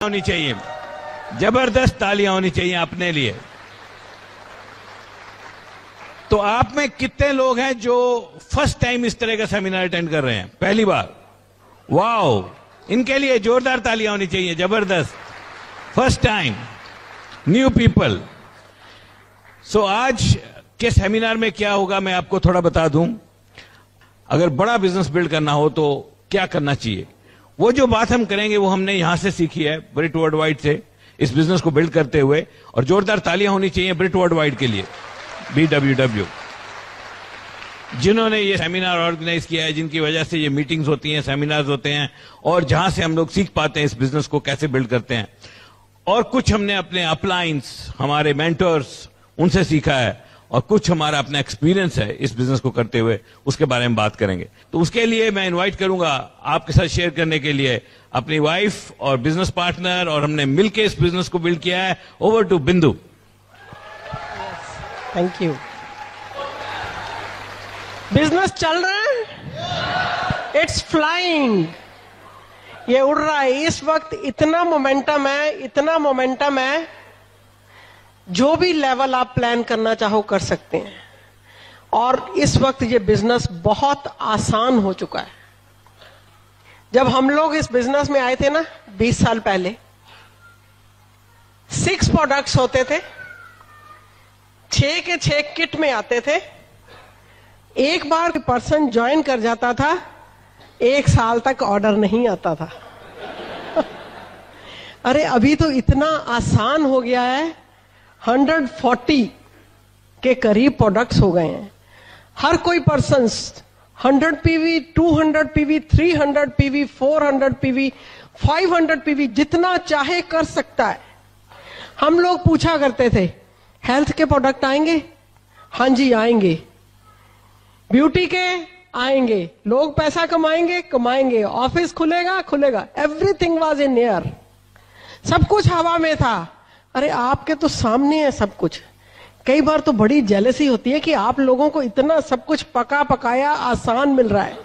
होनी चाहिए, जबरदस्त तालियां होनी चाहिए अपने लिए। तो आप में कितने लोग हैं जो फर्स्ट टाइम इस तरह का सेमिनार अटेंड कर रहे हैं, पहली बार? वाओ, इनके लिए जोरदार तालियां होनी चाहिए, जबरदस्त, फर्स्ट टाइम, न्यू पीपल। सो आज के सेमिनार में क्या होगा मैं आपको थोड़ा बता दूं। अगर बड़ा बिजनेस बिल्ड करना हो तो क्या करना चाहिए, वो जो बात हम करेंगे वो हमने यहां से सीखी है, ब्रिट वर्ल्ड वाइड से, इस बिजनेस को बिल्ड करते हुए। और जोरदार तालियां होनी चाहिए ब्रिट वर्ल्ड वाइड के लिए, BWW, जिन्होंने ये सेमिनार ऑर्गेनाइज किया है, जिनकी वजह से ये मीटिंग्स होती हैं, सेमिनार्स होते हैं, और जहां से हम लोग सीख पाते हैं इस बिजनेस को कैसे बिल्ड करते हैं। और कुछ हमने अपने अपलाइंस, हमारे मेंटर्स, उनसे सीखा है, और कुछ हमारा अपना एक्सपीरियंस है इस बिजनेस को करते हुए, उसके बारे में बात करेंगे। तो उसके लिए मैं इनवाइट करूंगा आपके साथ शेयर करने के लिए अपनी वाइफ और बिजनेस पार्टनर, और हमने मिलकर इस बिजनेस को बिल्ड किया है। ओवर टू बिंदु। Thank you. बिजनेस चल रहा है, इट्स फ्लाइंग, ये उड़ रहा है। इस वक्त इतना मोमेंटम है, इतना मोमेंटम है, जो भी लेवल आप प्लान करना चाहो कर सकते हैं। और इस वक्त ये बिजनेस बहुत आसान हो चुका है। जब हम लोग इस बिजनेस में आए थे ना 20 साल पहले, 6 प्रोडक्ट्स होते थे, 6 के 6 किट में आते थे। एक बार पर्सन ज्वाइन कर जाता था, 1 साल तक ऑर्डर नहीं आता था। अरे अभी तो इतना आसान हो गया है, 140 के करीब प्रोडक्ट्स हो गए हैं। हर कोई person 100 PV, 200 PV, 300 PV, 400 PV, 500 PV जितना चाहे कर सकता है। हम लोग पूछा करते थे, हेल्थ के प्रोडक्ट आएंगे? हाँ जी आएंगे। ब्यूटी के आएंगे। लोग पैसा कमाएंगे? कमाएंगे। ऑफिस खुलेगा? खुलेगा। एवरीथिंग वाज इन एयर, सब कुछ हवा में था। अरे आपके तो सामने है सब कुछ। कई बार तो बड़ी जेलसी होती है कि आप लोगों को इतना सब कुछ पका पकाया आसान मिल रहा है।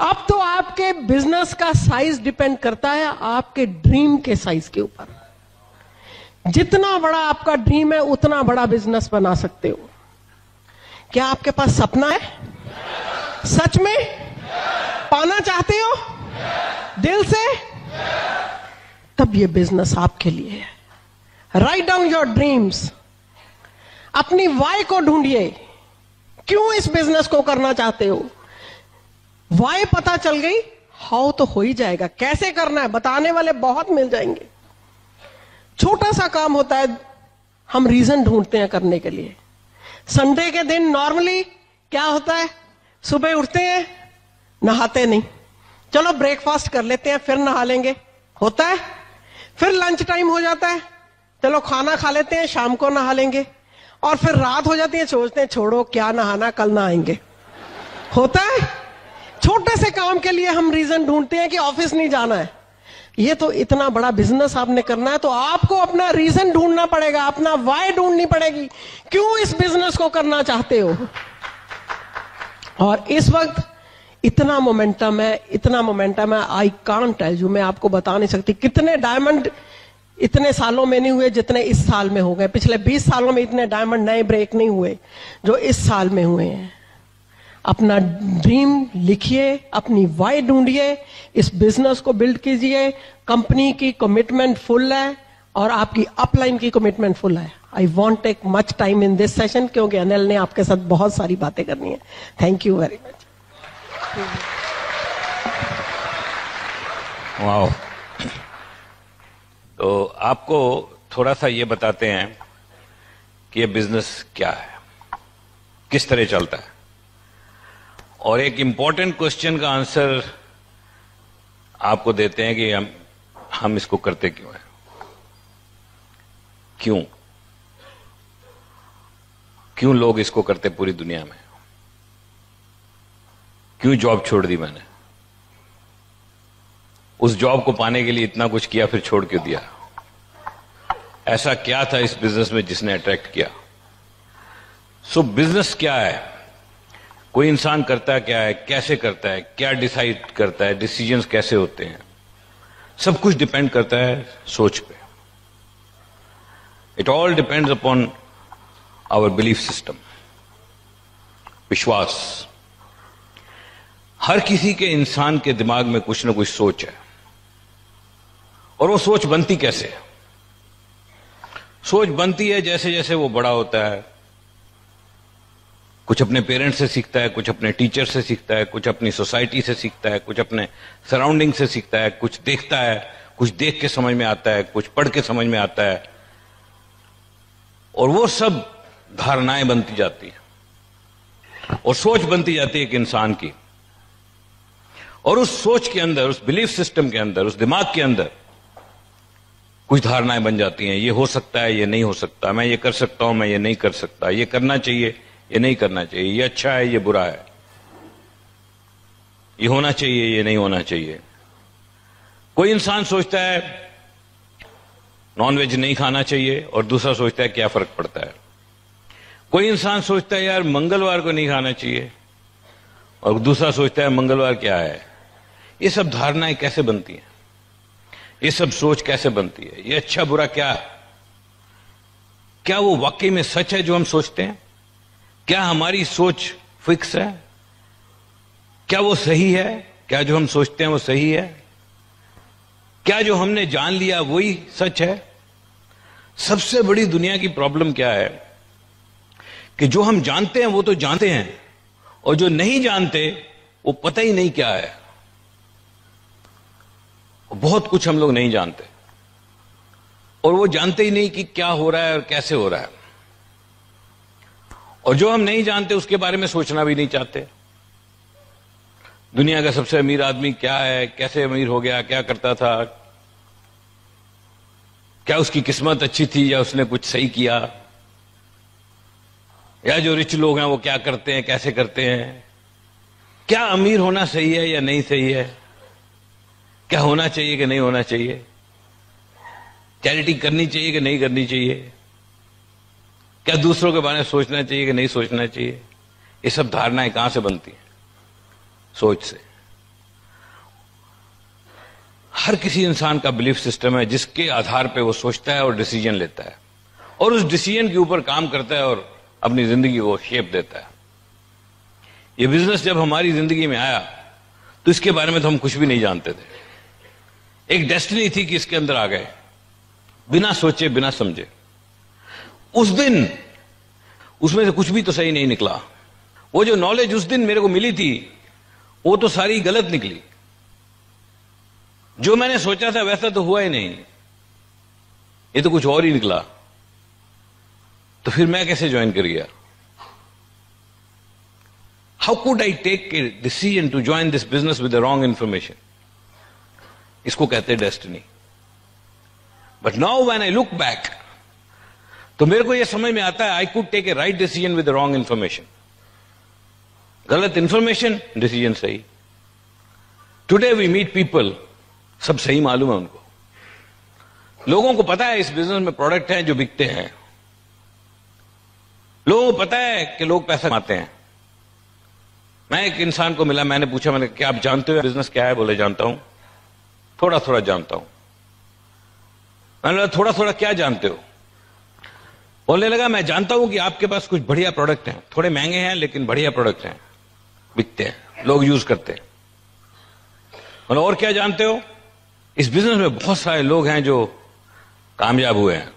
अब तो आपके बिजनेस का साइज डिपेंड करता है आपके ड्रीम के साइज के ऊपर। जितना बड़ा आपका ड्रीम है उतना बड़ा बिजनेस बना सकते हो। क्या आपके पास सपना है? सच में पाना चाहते हो दिल से? तब ये बिजनेस आपके लिए है। राइट डाउन योर ड्रीम्स, अपनी वाई को ढूंढिए। क्यों इस बिजनेस को करना चाहते हो? वाई पता चल गई, हाउ तो हो ही जाएगा। कैसे करना है बताने वाले बहुत मिल जाएंगे। छोटा सा काम होता है, हम रीजन ढूंढते हैं करने के लिए। संडे के दिन नॉर्मली क्या होता है, सुबह उठते हैं, नहाते नहीं, चलो ब्रेकफास्ट कर लेते हैं फिर नहा लेंगे, होता है। फिर लंच टाइम हो जाता है, चलो खाना खा लेते हैं, शाम को नहा लेंगे। और फिर रात हो जाती है, सोचते हैं छोड़ो क्या नहाना, कल नहाएंगे, होता है। छोटे से काम के लिए हम रीजन ढूंढते हैं कि ऑफिस नहीं जाना है। ये तो इतना बड़ा बिजनेस आपने करना है तो आपको अपना रीजन ढूंढना पड़ेगा, अपना वाई ढूंढनी पड़ेगी, क्यों इस बिजनेस को करना चाहते हो। और इस वक्त इतना मोमेंटम है, इतना मोमेंटम है, आई कांट टेल यू, मैं आपको बता नहीं सकती कितने डायमंड इतने सालों में नहीं हुए जितने इस साल में हो गए। पिछले 20 सालों में इतने डायमंड नए ब्रेक नहीं हुए जो इस साल में हुए हैं। अपना ड्रीम लिखिए, अपनी वाई ढूंढिए, इस बिजनेस को बिल्ड कीजिए। कंपनी की कमिटमेंट फुल है और आपकी अपलाइन की कमिटमेंट फुल है। I won't take much time in this session क्योंकि अनिल ने आपके साथ बहुत सारी बातें करनी है। Thank you very much. Wow. तो आपको थोड़ा सा ये बताते हैं कि ये बिजनेस क्या है, किस तरह चलता है, और एक इंपॉर्टेंट क्वेश्चन का आंसर आपको देते हैं कि हम इसको करते क्यों हैं। क्यों लोग इसको करते पूरी दुनिया में? क्यों जॉब छोड़ दी मैंने? उस जॉब को पाने के लिए इतना कुछ किया, फिर छोड़ क्यों दिया? ऐसा क्या था इस बिजनेस में जिसने अट्रैक्ट किया? सो बिजनेस क्या है, कोई इंसान करता क्या है, कैसे करता है, क्या डिसाइड करता है, डिसीजंस कैसे होते हैं। सब कुछ डिपेंड करता है सोच पे. It all depends upon our belief system. विश्वास. हर किसी के इंसान के दिमाग में कुछ ना कुछ सोच है. और वो सोच बनती कैसे है? सोच बनती है जैसे जैसे वो बड़ा होता है. कुछ अपने पेरेंट्स से सीखता है, कुछ अपने टीचर से सीखता है, कुछ अपनी सोसाइटी से सीखता है, कुछ अपने सराउंडिंग से सीखता है, कुछ देखता है, कुछ देख के समझ में आता है, कुछ पढ़ के समझ में आता है. और वो सब धारणाएं बनती जाती हैं और सोच बनती जाती है एक इंसान की. और उस सोच के अंदर, उस बिलीफ सिस्टम के अंदर, उस दिमाग के अंदर कुछ धारणाएं बन जाती हैं. ये हो सकता है, ये नहीं हो सकता, मैं ये कर सकता हूं, मैं ये नहीं कर सकता, ये करना चाहिए, ये नहीं करना चाहिए, ये अच्छा है, ये बुरा है, ये होना चाहिए, ये नहीं होना चाहिए. कोई इंसान सोचता है नॉनवेज नहीं खाना चाहिए और दूसरा सोचता है क्या फर्क पड़ता है. कोई इंसान सोचता है यार मंगलवार को नहीं खाना चाहिए और दूसरा सोचता है मंगलवार क्या है. ये सब धारणाएं कैसे बनती हैं? ये सब सोच कैसे बनती है? ये अच्छा बुरा क्या है? क्या वो वाकई में सच है जो हम सोचते हैं? क्या हमारी सोच फिक्स है? क्या वो सही है? क्या जो हम सोचते हैं वो सही है? क्या जो हमने जान लिया वही सच है? सबसे बड़ी दुनिया की प्रॉब्लम क्या है कि जो हम जानते हैं वो तो जानते हैं और जो नहीं जानते वो पता ही नहीं क्या है. बहुत कुछ हम लोग नहीं जानते और वो जानते ही नहीं कि क्या हो रहा है और कैसे हो रहा है. और जो हम नहीं जानते उसके बारे में सोचना भी नहीं चाहते. दुनिया का सबसे अमीर आदमी क्या है, कैसे अमीर हो गया, क्या करता था, क्या उसकी किस्मत अच्छी थी या उसने कुछ सही किया, या जो रिच लोग हैं वो क्या करते हैं, कैसे करते हैं, क्या अमीर होना सही है या नहीं सही है, क्या होना चाहिए कि नहीं होना चाहिए, चैरिटी करनी चाहिए कि नहीं करनी चाहिए, क्या दूसरों के बारे में सोचना चाहिए कि नहीं सोचना चाहिए. ये सब धारणाएं कहां से बनती हैं? सोच से. हर किसी इंसान का बिलीफ सिस्टम है जिसके आधार पे वो सोचता है और डिसीजन लेता है और उस डिसीजन के ऊपर काम करता है और अपनी जिंदगी को शेप देता है. ये बिजनेस जब हमारी जिंदगी में आया तो इसके बारे में तो हम कुछ भी नहीं जानते थे. एक डेस्टिनी थी कि इसके अंदर आ गए बिना सोचे बिना समझे. उस दिन उसमें से कुछ भी तो सही नहीं निकला. वो जो नॉलेज उस दिन मेरे को मिली थी वो तो सारी गलत निकली. जो मैंने सोचा था वैसा तो हुआ ही नहीं, ये तो कुछ और ही निकला. तो फिर मैं कैसे ज्वाइन कर गया? How could I take a decision to join this business with the wrong information? इसको कहते हैं destiny. But now when I look back तो मेरे को यह समझ में आता है I could take a right decision with the wrong information. गलत इंफॉर्मेशन, डिसीजन सही. टुडे वी मीट पीपल, सब सही मालूम है उनको. लोगों को पता है इस बिजनेस में प्रोडक्ट हैं जो बिकते हैं. लोगों को पता है कि लोग पैसा कमाते हैं. मैं एक इंसान को मिला, मैंने पूछा, मैंने क्या आप जानते हो बिजनेस क्या है? बोले जानता हूं, थोड़ा थोड़ा जानता हूं. मैंने बोला थोड़ा थोड़ा क्या जानते हो? बोलने लगा मैं जानता हूं कि आपके पास कुछ बढ़िया प्रोडक्ट हैं, थोड़े महंगे हैं लेकिन बढ़िया प्रोडक्ट हैं, बिकते हैं, लोग यूज करते हैं. बोले और क्या जानते हो? इस बिजनेस में बहुत सारे लोग हैं जो कामयाब हुए हैं.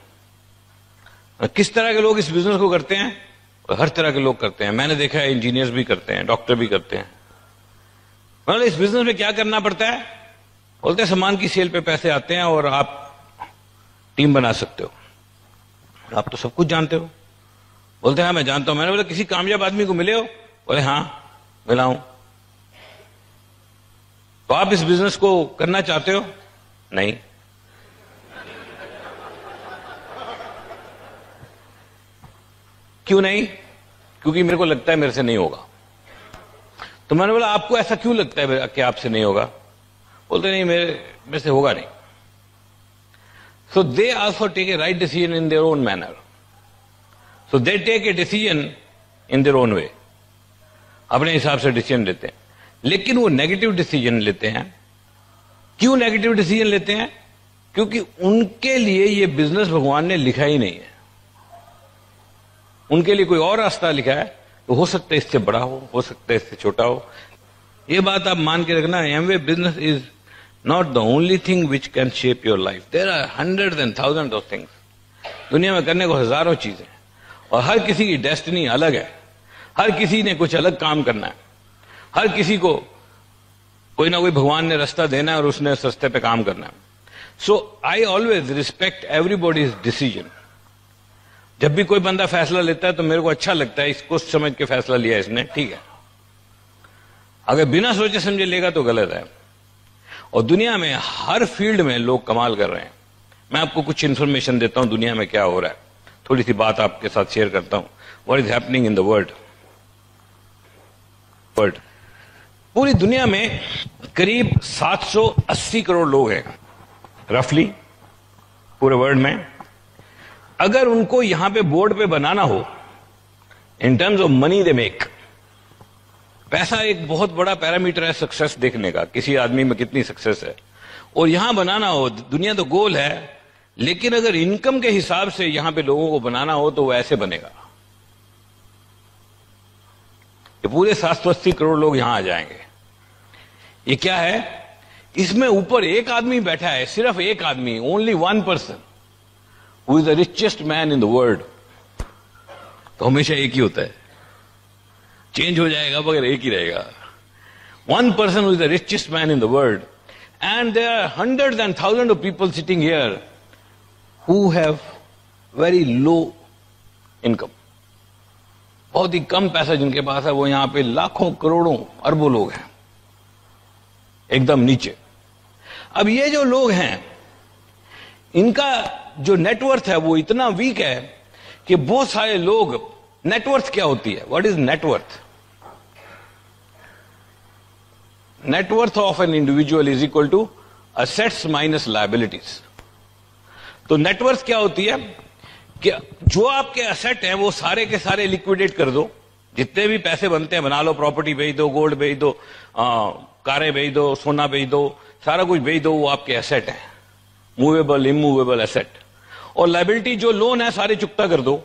किस तरह के लोग इस बिजनेस को करते हैं? हर तरह के लोग करते हैं. मैंने देखा है इंजीनियर्स भी करते हैं, डॉक्टर भी करते हैं. मतलब इस बिजनेस में क्या करना पड़ता है? बोलते हैं सामान की सेल पे पैसे आते हैं और आप टीम बना सकते हो. आप तो सब कुछ जानते हो. बोलते हैं हाँ मैं जानता हूं. मैंने बोला किसी कामयाब आदमी को मिले हो? बोले हाँ मिला हूं. तो आप इस बिजनेस को करना चाहते हो? नहीं. क्यों नहीं? क्योंकि मेरे को लगता है मेरे से नहीं होगा. तो मैंने बोला आपको ऐसा क्यों लगता है कि आपसे नहीं होगा? बोलते नहीं मेरे से होगा नहीं. So they also take a right decision in their own manner. So they take a decision in their own way. अपने हिसाब से डिसीजन लेते हैं. लेकिन वो नेगेटिव डिसीजन लेते हैं क्यों नेगेटिव डिसीजन लेते हैं? क्योंकि उनके लिए ये बिजनेस भगवान ने लिखा ही नहीं है। उनके लिए कोई और रास्ता लिखा है, तो हो सकता है इससे बड़ा हो सकता है इससे छोटा हो। ये बात आप मान के रखना, Amway business is not the only thing which can shape your life. There are hundreds and thousands of things. दुनिया में करने को हजारों चीजें, और हर किसी की डेस्टिनी अलग है। हर किसी ने कुछ अलग काम करना है। हर किसी को कोई ना कोई भगवान ने रास्ता देना है और उसने उस रास्ते पे काम करना है। So I always respect everybody's decision. जब भी कोई बंदा फैसला लेता है तो मेरे को अच्छा लगता है, इसको समझ के फैसला लिया इसने, ठीक है। अगर बिना सोचे समझे लेगा तो गलत है। और दुनिया में हर फील्ड में लोग कमाल कर रहे हैं। मैं आपको कुछ इंफॉर्मेशन देता हूं दुनिया में क्या हो रहा है, थोड़ी सी बात आपके साथ शेयर करता हूं। What is happening in the world. पूरी दुनिया में करीब 780 करोड़ लोग हैं रफली पूरे वर्ल्ड में। अगर उनको यहां पे बोर्ड पे बनाना हो, in terms of money they make, पैसा एक बहुत बड़ा पैरामीटर है सक्सेस देखने का, किसी आदमी में कितनी सक्सेस है। और यहां बनाना हो, दुनिया तो गोल है, लेकिन अगर इनकम के हिसाब से यहां पे लोगों को बनाना हो तो वो ऐसे बनेगा। ये पूरे 780 करोड़ लोग यहां आ जाएंगे। ये क्या है? इसमें ऊपर एक आदमी बैठा है, सिर्फ एक आदमी, only one person, who is the richest man in the world. तो हमेशा एक ही होता है, चेंज हो जाएगा मगर एक ही रहेगा। One person who is the richest man in the world, and there are hundreds and thousands of people sitting here who have very low income. बहुत ही कम पैसा जिनके पास है, वो यहां पे लाखों करोड़ों अरबों लोग हैं एकदम नीचे। अब ये जो लोग हैं, इनका जो नेटवर्थ है वो इतना वीक है कि बहुत सारे लोग, नेटवर्थ क्या होती है? What is net worth? Net worth of an individual is equal to assets minus liabilities. तो नेटवर्थ क्या होती है कि जो आपके असेट हैं वो सारे के सारे लिक्विडेट कर दो, जितने भी पैसे बनते हैं बना लो, प्रॉपर्टी बेच दो, गोल्ड बेच दो, कारें बेच दो, सोना बेच दो, सारा कुछ बेच दो, वो आपके एसेट है, मूवेबल इमूवेबल एसेट। और लायबिलिटी जो लोन है सारे चुकता कर दो।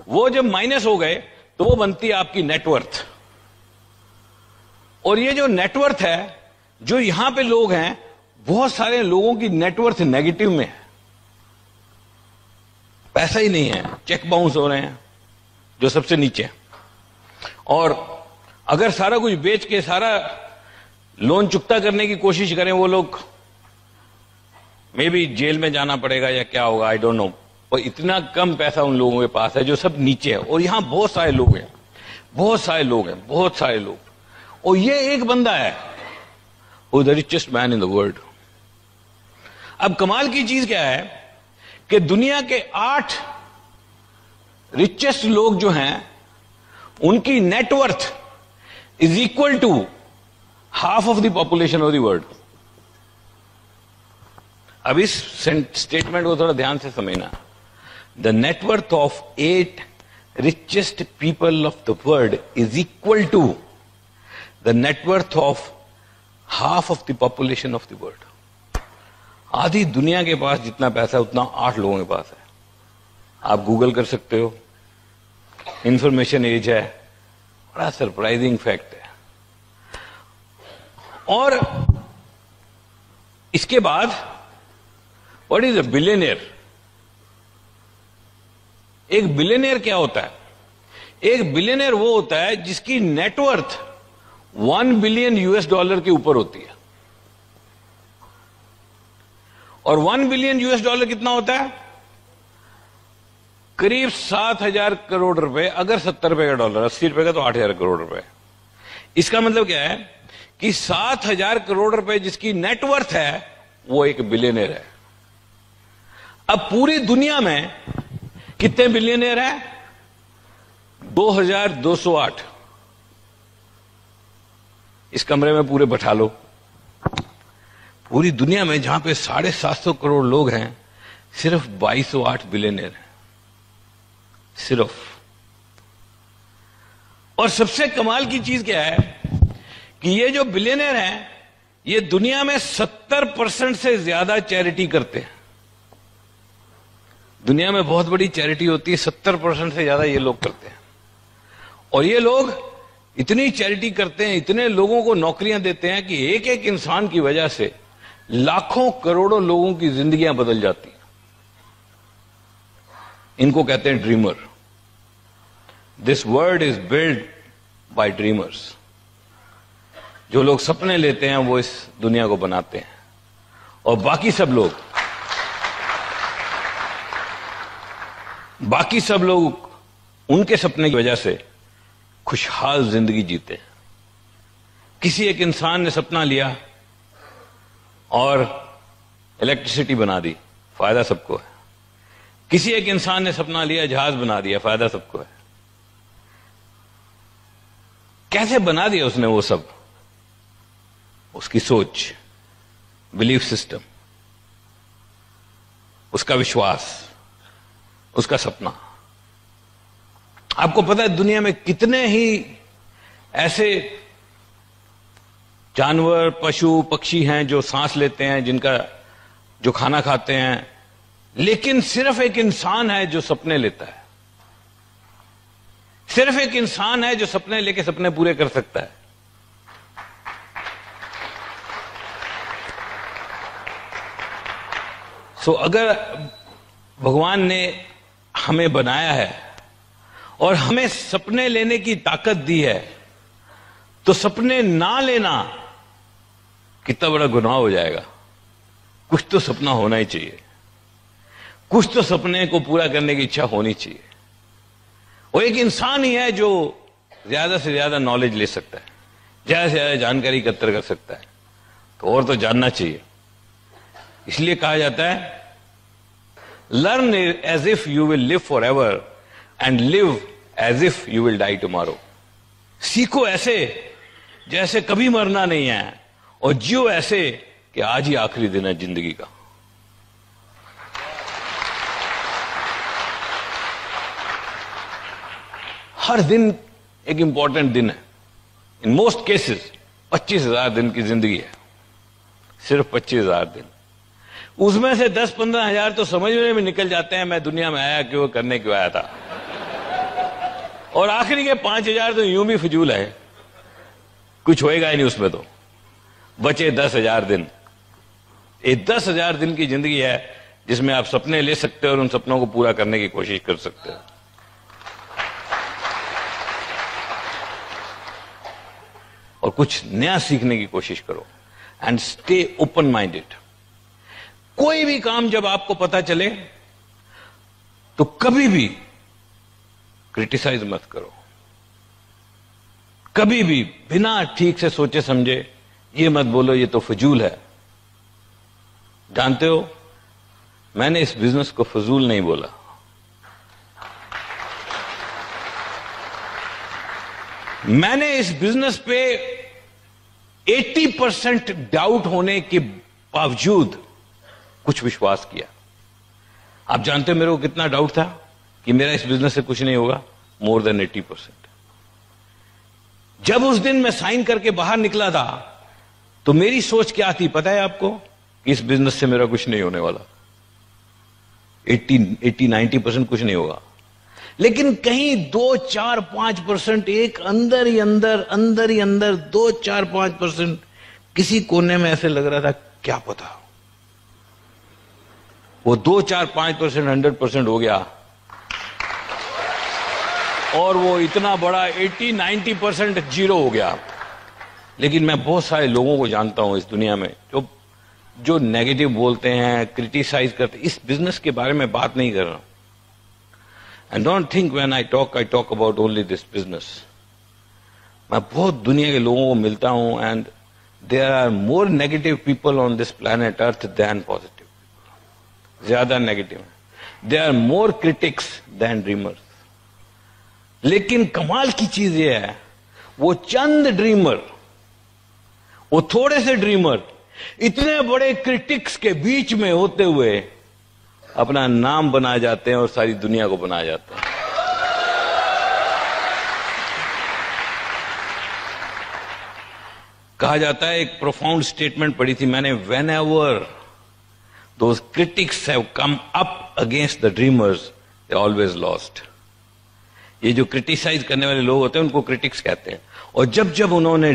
वो जब माइनस हो गए तो वो बनती है आपकी नेटवर्थ। और ये जो नेटवर्थ है, जो यहां पे लोग हैं, बहुत सारे लोगों की नेटवर्थ नेगेटिव में है, पैसा ही नहीं है, चेक बाउंस हो रहे हैं जो सबसे नीचे है। और अगर सारा कुछ बेच के सारा लोन चुकता करने की कोशिश करें वो लोग, मे बी जेल में जाना पड़ेगा या क्या होगा, आई डोंट नो। और इतना कम पैसा उन लोगों के पास है जो सब नीचे है। और यहां बहुत सारे लोग हैं, बहुत सारे लोग हैं, बहुत सारे लोग। और ये एक बंदा है, वो the richest man in the world. अब कमाल की चीज क्या है कि दुनिया के 8 रिचेस्ट लोग जो हैं, उनकी net worth is equal to half of the population of the world. अब इस स्टेटमेंट को थोड़ा ध्यान से समझना। The net worth of 8 richest people of the world is equal to the net worth of half of the population of the world. आधी दुनिया के पास जितना पैसा उतना 8 लोगों के पास है। आप गूगल कर सकते हो, इंफॉर्मेशन एज है, बड़ा सरप्राइजिंग फैक्ट है। और इसके बाद व्हाट इज अ बिलियनियर? एक बिलियनियर क्या होता है? एक बिलियनियर वो होता है जिसकी नेटवर्थ 1 बिलियन यूएस डॉलर के ऊपर होती है। और 1 बिलियन यूएस डॉलर कितना होता है? करीब 7,000 करोड़ रुपए। अगर 70 रुपए का डॉलर, 80 रुपए का तो 8,000 करोड़ रुपए। इसका मतलब क्या है कि 7,000 करोड़ रुपए जिसकी नेटवर्थ है वो एक बिलियनियर है। अब पूरी दुनिया में कितने बिलियनियर हैं? 2,208। इस कमरे में पूरे बैठा लो। पूरी दुनिया में जहां पे 750 करोड़ लोग हैं, सिर्फ 2,208 बिलियनियर हैं, सिर्फ। और सबसे कमाल की चीज क्या है कि ये जो बिलियनियर हैं, ये दुनिया में 70% से ज्यादा चैरिटी करते हैं। दुनिया में बहुत बड़ी चैरिटी होती है, 70% से ज्यादा ये लोग करते हैं। और ये लोग इतनी चैरिटी करते हैं, इतने लोगों को नौकरियां देते हैं कि एक एक इंसान की वजह से लाखों करोड़ों लोगों की जिंदगियां बदल जाती हैं। इनको कहते हैं dreamer. This world is build by dreamers. जो लोग सपने लेते हैं वो इस दुनिया को बनाते हैं, और बाकी सब लोग उनके सपने की वजह से खुशहाल जिंदगी जीते हैं। किसी एक इंसान ने सपना लिया और इलेक्ट्रिसिटी बना दी, फायदा सबको है। किसी एक इंसान ने सपना लिया, जहाज बना दिया, फायदा सबको है। कैसे बना दिया उसने वो सब? उसकी सोच, बिलीफ सिस्टम, उसका विश्वास, उसका सपना। आपको पता है दुनिया में कितने ही ऐसे जानवर, पशु, पक्षी हैं जो सांस लेते हैं, जो खाना खाते हैं, लेकिन सिर्फ एक इंसान है जो सपने लेता है। सिर्फ एक इंसान है जो सपने लेके सपने पूरे कर सकता है। अगर भगवान ने हमें बनाया है और हमें सपने लेने की ताकत दी है, तो सपने ना लेना कितना बड़ा गुनाह हो जाएगा। कुछ तो सपना होना ही चाहिए, कुछ तो सपने को पूरा करने की इच्छा होनी चाहिए। वो एक इंसान ही है जो ज्यादा से ज्यादा नॉलेज ले सकता है, ज्यादा से ज्यादा जानकारी एकत्र कर सकता है, तो और तो जानना चाहिए। इसलिए कहा जाता है learn as if you will live forever and live as if you will die tomorrow. सीखो ऐसे जैसे कभी मरना नहीं है, और जियो ऐसे कि आज ही आखिरी दिन है जिंदगी का। हर दिन एक इंपॉर्टेंट दिन है। इन मोस्ट केसेस 25,000 दिन की जिंदगी है, सिर्फ 25,000 दिन। उसमें से 10-15 हजार तो समझने में निकल जाते हैं मैं दुनिया में आया क्यों, करने क्यों आया था, और आखिरी के 5,000 तो यूं भी फिजूल है, कुछ होएगा ही नहीं उसमें। तो बचे 10,000 दिन। ये 10,000 दिन की जिंदगी है जिसमें आप सपने ले सकते हो और उन सपनों को पूरा करने की कोशिश कर सकते हो। और कुछ नया सीखने की कोशिश करो एंड स्टे ओपन माइंडेड। कोई भी काम जब आपको पता चले तो कभी भी क्रिटिसाइज मत करो, कभी भी बिना ठीक से सोचे समझे ये मत बोलो ये तो फजूल है। जानते हो, मैंने इस बिजनेस को फजूल नहीं बोला। मैंने इस बिजनेस पे 80% डाउट होने के बावजूद कुछ विश्वास किया। आप जानते हो मेरे को कितना डाउट था कि मेरा इस बिजनेस से कुछ नहीं होगा? More than 80%। जब उस दिन मैं साइन करके बाहर निकला था तो मेरी सोच क्या थी पता है आपको? कि इस बिजनेस से मेरा कुछ नहीं होने वाला, 80-90% कुछ नहीं होगा। लेकिन कहीं 2-4-5% एक अंदर ही अंदर 2-4-5% किसी कोने में ऐसे लग रहा था क्या पता वो 2-4-5% 100% हो गया, और वो इतना बड़ा 80-90% जीरो हो गया। लेकिन मैं बहुत सारे लोगों को जानता हूं इस दुनिया में जो नेगेटिव बोलते हैं, क्रिटिसाइज करते हैं। इस बिजनेस के बारे में बात नहीं कर रहा। And don't think when I talk about only this business. मैं बहुत दुनिया के लोगों को मिलता हूं, and there are more negative people on this planet Earth than positive people. ज्यादा नेगेटिव है। There are more critics than dreamers. लेकिन कमाल की चीज ये है, वो चंद ड्रीमर, वो थोड़े से ड्रीमर इतने बड़े क्रिटिक्स के बीच में होते हुए अपना नाम बना जाते हैं और सारी दुनिया को बना जाते हैं। कहा जाता है, एक प्रोफाउंड स्टेटमेंट पढ़ी थी मैंने, when ever those critics have come up against the dreamers they always lost. ये जो क्रिटिसाइज करने वाले लोग होते हैं उनको क्रिटिक्स कहते हैं, और जब जब उन्होंने